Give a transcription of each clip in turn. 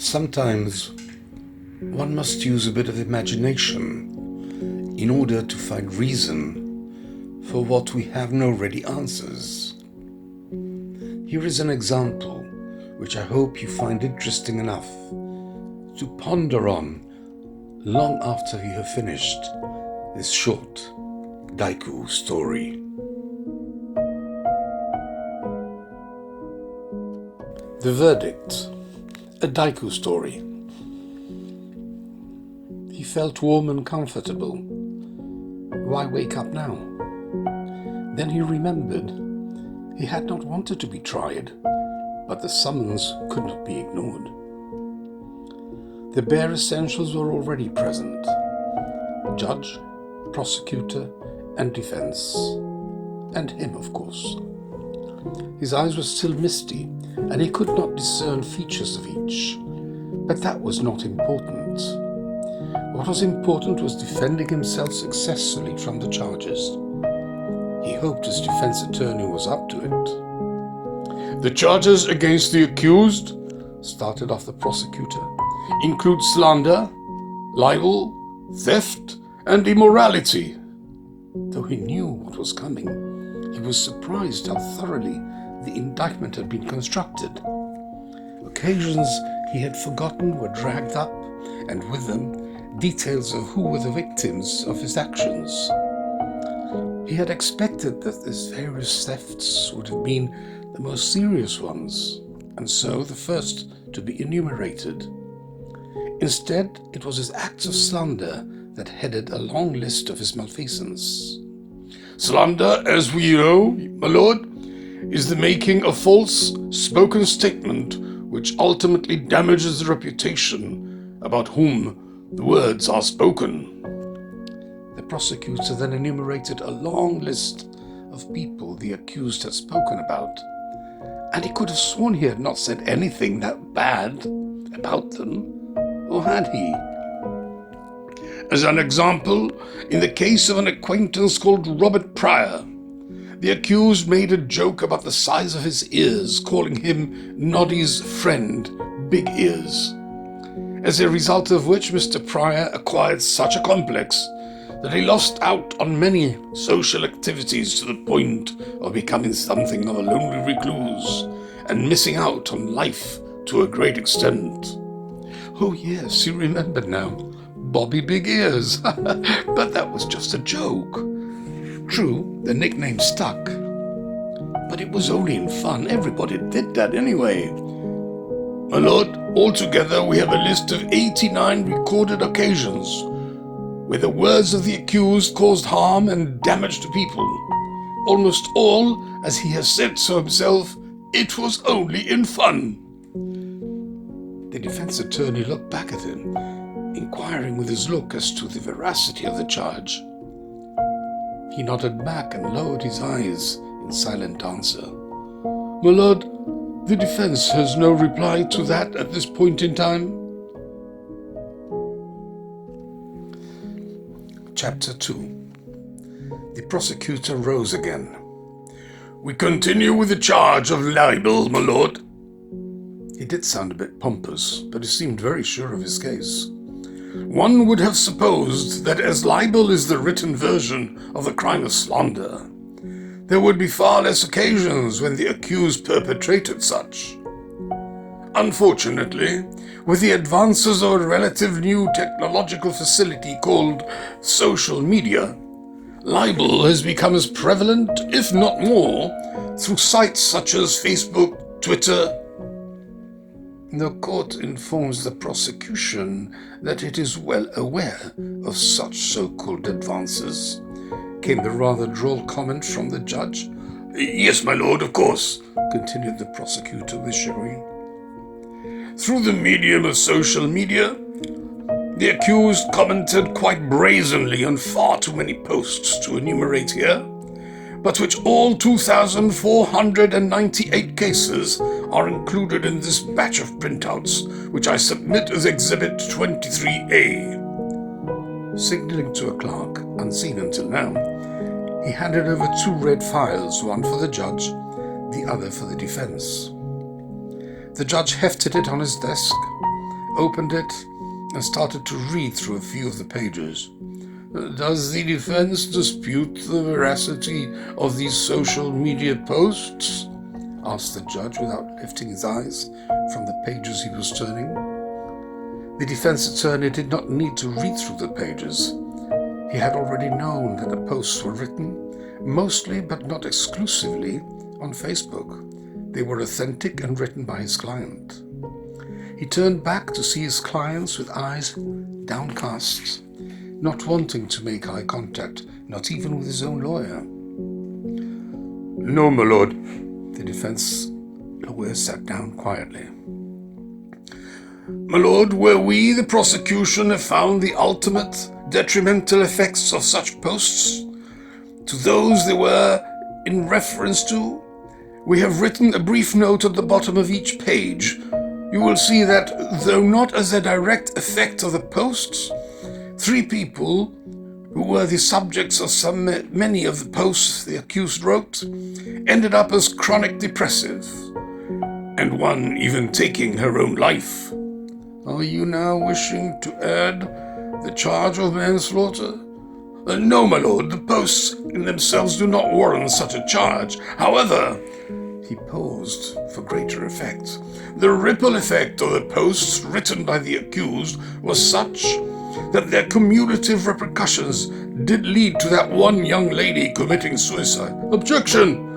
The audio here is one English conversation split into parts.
Sometimes one must use a bit of imagination in order to find reason for what we have no ready answers. Here is an example which I hope you find interesting enough to ponder on long after you have finished this short Daiku story. The Verdict, a Daiku story. He felt warm and comfortable. Why wake up now? Then he remembered he had not wanted to be tried, but the summons could not be ignored. The bare essentials were already present: judge, prosecutor, and defense. And him, of course. His eyes were still misty, and he could not discern features of each. But that was not important. What was important was defending himself successfully from the charges. He hoped his defense attorney was up to it. The charges against the accused, started off the prosecutor, include slander, libel, theft, and immorality. Though he knew what was coming, he was surprised how thoroughly the indictment had been constructed. Occasions he had forgotten were dragged up, and with them details of who were the victims of his actions. He had expected that these various thefts would have been the most serious ones, and so the first to be enumerated. Instead, it was his acts of slander that headed a long list of his malfeasance. Slander, as we know, my lord, is the making a false spoken statement which ultimately damages the reputation about whom the words are spoken. The prosecutor then enumerated a long list of people the accused had spoken about, and he could have sworn he had not said anything that bad about them, or had he? As an example, in the case of an acquaintance called Robert Pryor, the accused made a joke about the size of his ears, calling him Noddy's friend, Big Ears, as a result of which Mr. Pryor acquired such a complex that he lost out on many social activities to the point of becoming something of a lonely recluse and missing out on life to a great extent. Oh yes, he remembered now. Bobby Big Ears. But that was just a joke. True, the nickname stuck. But it was only in fun. Everybody did that anyway. My lord, altogether we have a list of 89 recorded occasions where the words of the accused caused harm and damage to people. Almost all, as he has said so himself, it was only in fun. The defense attorney looked back at him, inquiring with his look as to the veracity of the charge. He nodded back and lowered his eyes in silent answer. My lord, the defense has no reply to that at this point in time. Chapter 2. The prosecutor rose again. We continue with the charge of libel, my lord. He did sound a bit pompous, but he seemed very sure of his case. One would have supposed that as libel is the written version of the crime of slander, there would be far less occasions when the accused perpetrated such. Unfortunately, with the advances of a relative new technological facility called social media, libel has become as prevalent, if not more, through sites such as Facebook, Twitter. The court informs the prosecution that it is well aware of such so-called advances, came the rather droll comment from the judge. Yes, my lord, of course, continued the prosecutor with chagrin. Through the medium of social media, the accused commented quite brazenly on far too many posts to enumerate here, but which all 2,498 cases are included in this batch of printouts, which I submit as Exhibit 23A. Signaling to a clerk, unseen until now, he handed over 2 red files, one for the judge, the other for the defense. The judge hefted it on his desk, opened it, and started to read through a few of the pages. Does the defense dispute the veracity of these social media posts? Asked the judge without lifting his eyes from the pages he was turning. The defense attorney did not need to read through the pages. He had already known that the posts were written, mostly but not exclusively, on Facebook. They were authentic and written by his client. He turned back to see his clients with eyes downcast, not wanting to make eye contact, not even with his own lawyer. No, my lord. The defense lawyer sat down quietly. My lord, where we, the prosecution, have found the ultimate detrimental effects of such posts to those they were in reference to, we have written a brief note at the bottom of each page. You will see that, though not as a direct effect of the posts, 3 people who were the subjects of many of the posts the accused wrote ended up as chronic depressive, and one even taking her own life. Are you now wishing to add the charge of manslaughter? No, my lord, the posts in themselves do not warrant such a charge. However, he paused for greater effect. The ripple effect of the posts written by the accused was such that their cumulative repercussions did lead to that one young lady committing suicide. Objection!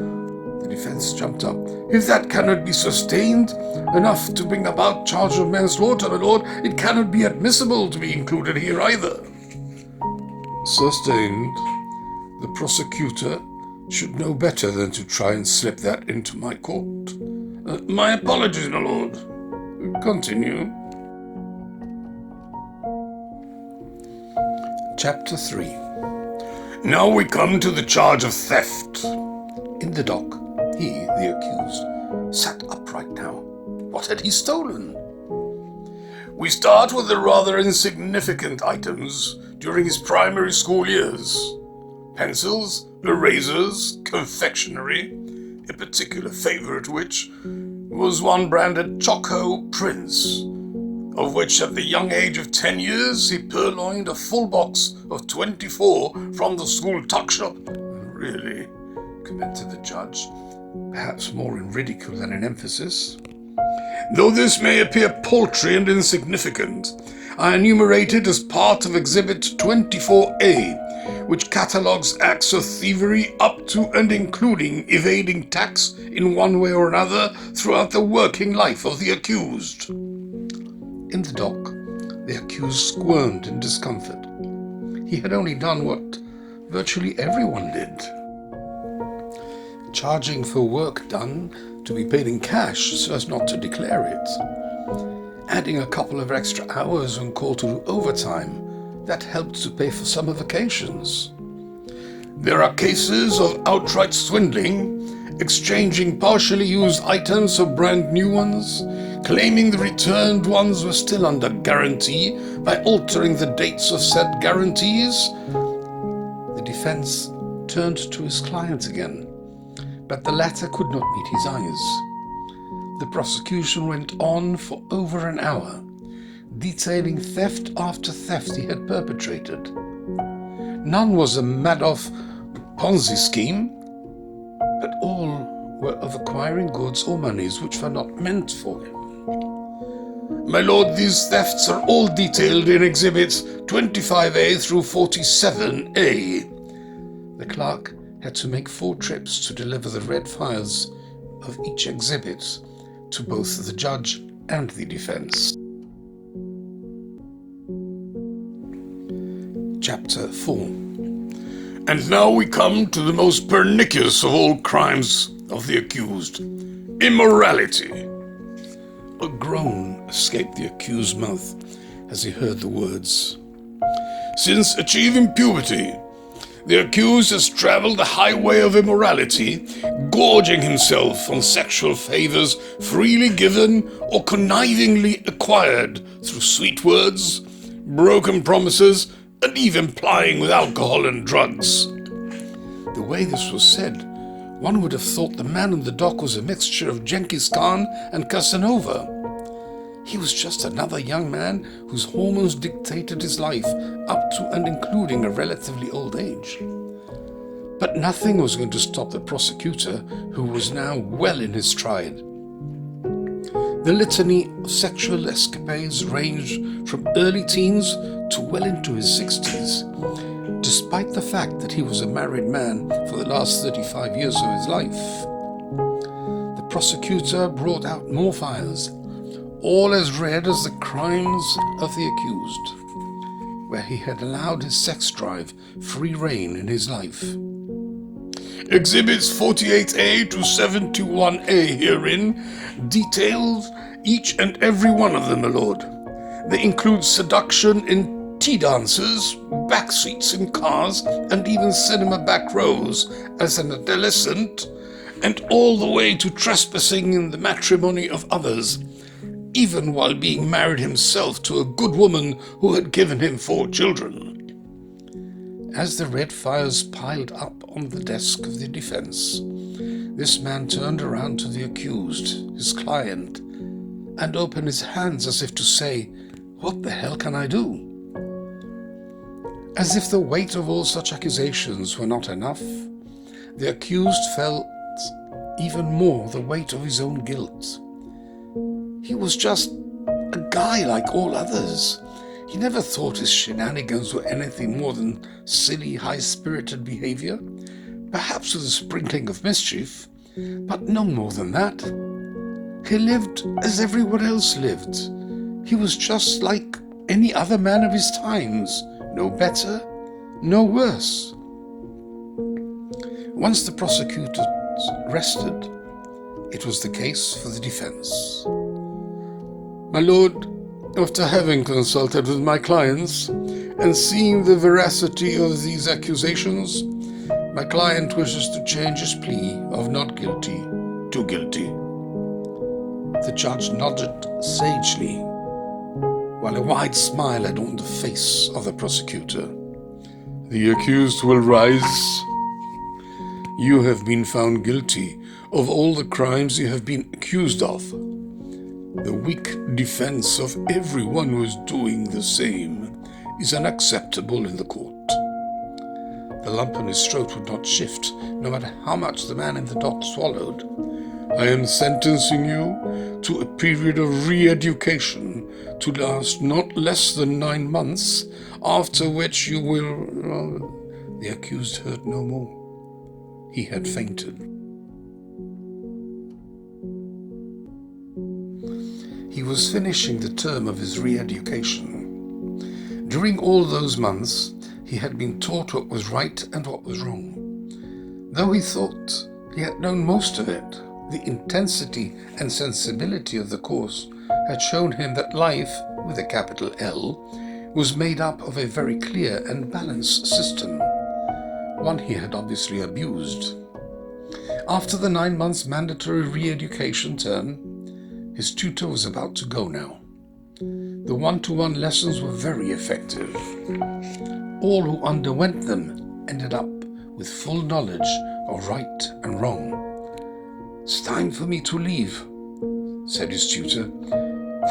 The defense jumped up. If that cannot be sustained enough to bring about charge of manslaughter, my lord, it cannot be admissible to be included here either. Sustained. The prosecutor should know better than to try and slip that into my court. My apologies, my lord. Continue. Chapter 3. Now we come to the charge of theft. In the dock, he, the accused, sat upright now. What had he stolen? We start with the rather insignificant items during his primary school years. Pencils, erasers, confectionery, a particular favorite which was one branded Choco Prince, of which at the young age of 10 years he purloined a full box of 24 from the school tuck shop. Really, commented the judge, perhaps more in ridicule than in emphasis. Though this may appear paltry and insignificant, I enumerate it as part of Exhibit 24A, which catalogues acts of thievery up to and including evading tax in one way or another throughout the working life of the accused. In the dock, the accused squirmed in discomfort. He had only done what virtually everyone did. Charging for work done to be paid in cash so as not to declare it. Adding a couple of extra hours when called to do overtime, that helped to pay for summer vacations. There are cases of outright swindling, exchanging partially used items for brand new ones, claiming the returned ones were still under guarantee by altering the dates of said guarantees. The defense turned to his client again, but the latter could not meet his eyes. The prosecution went on for over an hour, detailing theft after theft he had perpetrated. None was a Madoff Ponzi scheme, but all were of acquiring goods or monies which were not meant for him. My lord, these thefts are all detailed in Exhibits 25A through 47A. The clerk had to make 4 trips to deliver the read files of each exhibit to both the judge and the defense. Chapter 4. And now we come to the most pernicious of all crimes of the accused, immorality. A groan escaped the accused's mouth as he heard the words. Since achieving puberty, the accused has traveled the highway of immorality, gorging himself on sexual favors freely given or connivingly acquired through sweet words, broken promises, and even plying with alcohol and drugs. The way this was said, one would have thought the man in the dock was a mixture of Genghis Khan and Casanova. He was just another young man whose hormones dictated his life up to and including a relatively old age. But nothing was going to stop the prosecutor, who was now well in his stride. The litany of sexual escapades ranged from early teens to well into his 60s, despite the fact that he was a married man for the last 35 years of his life. The prosecutor brought out more files, all as red as the crimes of the accused, where he had allowed his sex drive free rein in his life. Exhibits 48A to 71A herein details each and every one of them, my lord. They include seduction in tea dances, back seats in cars, and even cinema back rows as an adolescent, and all the way to trespassing in the matrimony of others, even while being married himself to a good woman who had given him 4 children. As the red files piled up on the desk of the defense, this man turned around to the accused, his client, and opened his hands as if to say, "What the hell can I do?" As if the weight of all such accusations were not enough, the accused felt even more the weight of his own guilt. He was just a guy like all others. He never thought his shenanigans were anything more than silly, high-spirited behavior, perhaps with a sprinkling of mischief, but no more than that. He lived as everyone else lived. He was just like any other man of his times, no better, no worse. Once the prosecutors rested, it was the case for the defense. My lord, after having consulted with my clients and seeing the veracity of these accusations, my client wishes to change his plea of not guilty to guilty. The judge nodded sagely, while a wide smile adorned the face of the prosecutor. The accused will rise. You have been found guilty of all the crimes you have been accused of. The weak defense of everyone who is doing the same is unacceptable in the court. The lump in his throat would not shift, no matter how much the man in the dock swallowed. I am sentencing you to a period of re-education to last not less than 9 months, after which you will... The accused heard no more. He had fainted. He was finishing the term of his re-education. During all those months, he had been taught what was right and what was wrong. Though he thought he had known most of it, the intensity and sensibility of the course had shown him that life, with a capital L, was made up of a very clear and balanced system, one he had obviously abused. After the 9 months mandatory re-education term, his tutor was about to go now. The one-to-one lessons were very effective. All who underwent them ended up with full knowledge of right and wrong. It's time for me to leave, said his tutor.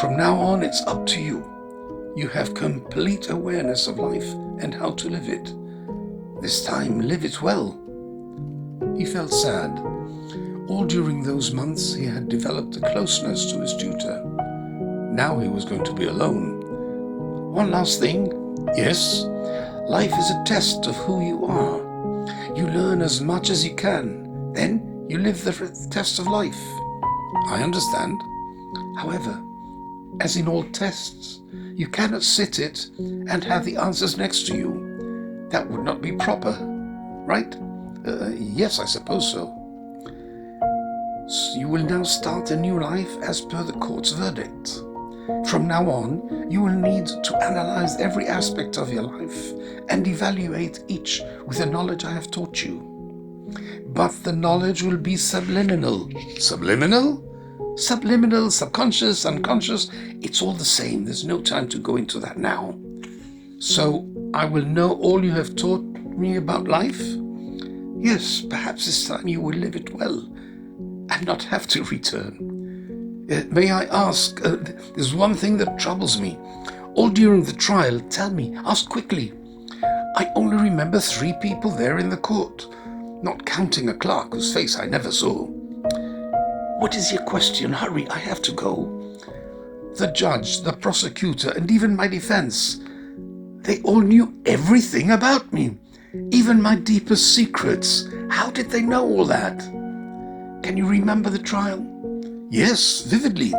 From now on, it's up to you. You have complete awareness of life and how to live it. This time, live it well. He felt sad. All during those months, he had developed a closeness to his tutor. Now he was going to be alone. One last thing. Yes, life is a test of who you are. You learn as much as you can. Then you live the test of life. I understand. However, as in all tests, you cannot sit it and have the answers next to you. That would not be proper, right? Yes, I suppose so. You will now start a new life as per the court's verdict. From now on, you will need to analyze every aspect of your life and evaluate each with the knowledge I have taught you. But the knowledge will be subliminal. Subliminal? Subliminal, subconscious, unconscious, it's all the same. There's no time to go into that now. So I will know all you have taught me about life? Yes, perhaps this time you will live it well and not have to return. May I ask, there's one thing that troubles me. All during the trial, tell me, ask quickly. I only remember 3 people there in the court, not counting a clerk whose face I never saw. What is your question? Hurry, I have to go. The judge, the prosecutor, and even my defense, they all knew everything about me, even my deepest secrets. How did they know all that? Can you remember the trial? Yes, vividly.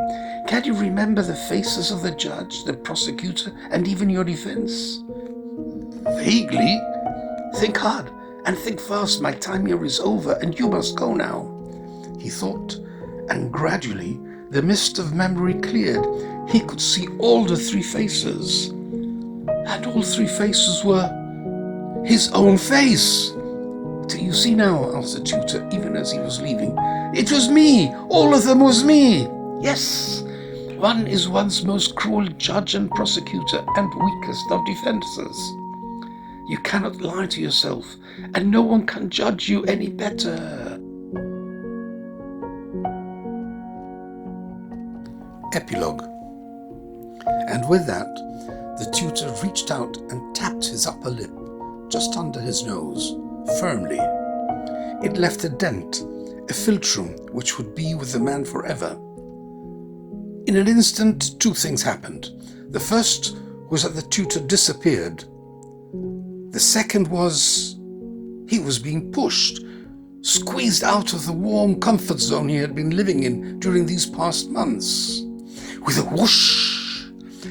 Can you remember the faces of the judge, the prosecutor, and even your defense? Vaguely. Think hard and think fast. My time here is over and you must go now. He thought, and gradually the mist of memory cleared. He could see all the 3 faces. And all 3 faces were his own face. Do you see now? Asked the tutor, even as he was leaving. It was me. All of them was me. Yes. One is one's most cruel judge and prosecutor and weakest of defenses. You cannot lie to yourself, and no one can judge you any better. Epilogue. And with that, the tutor reached out and tapped his upper lip, just under his nose, firmly. It left a dent, a philtrum which would be with the man forever. In an instant, 2 things happened. The first was that the tutor disappeared. The second was he was being pushed, squeezed out of the warm comfort zone he had been living in during these past months. With a whoosh,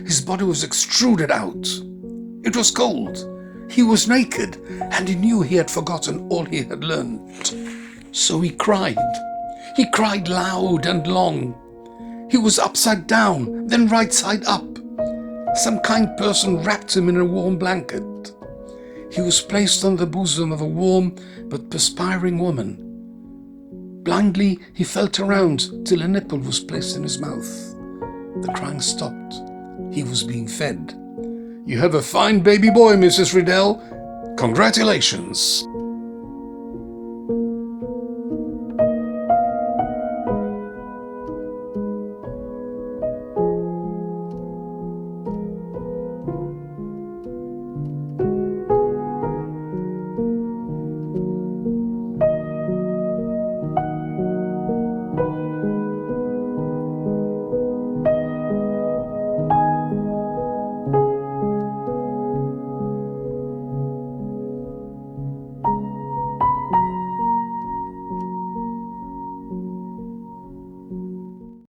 his body was extruded out. It was cold. He was naked, and he knew he had forgotten all he had learned. So he cried. He cried loud and long. He was upside down, then right side up. Some kind person wrapped him in a warm blanket. He was placed on the bosom of a warm but perspiring woman. Blindly, he felt around till a nipple was placed in his mouth. The crying stopped. He was being fed. You have a fine baby boy, Mrs. Riddell. Congratulations.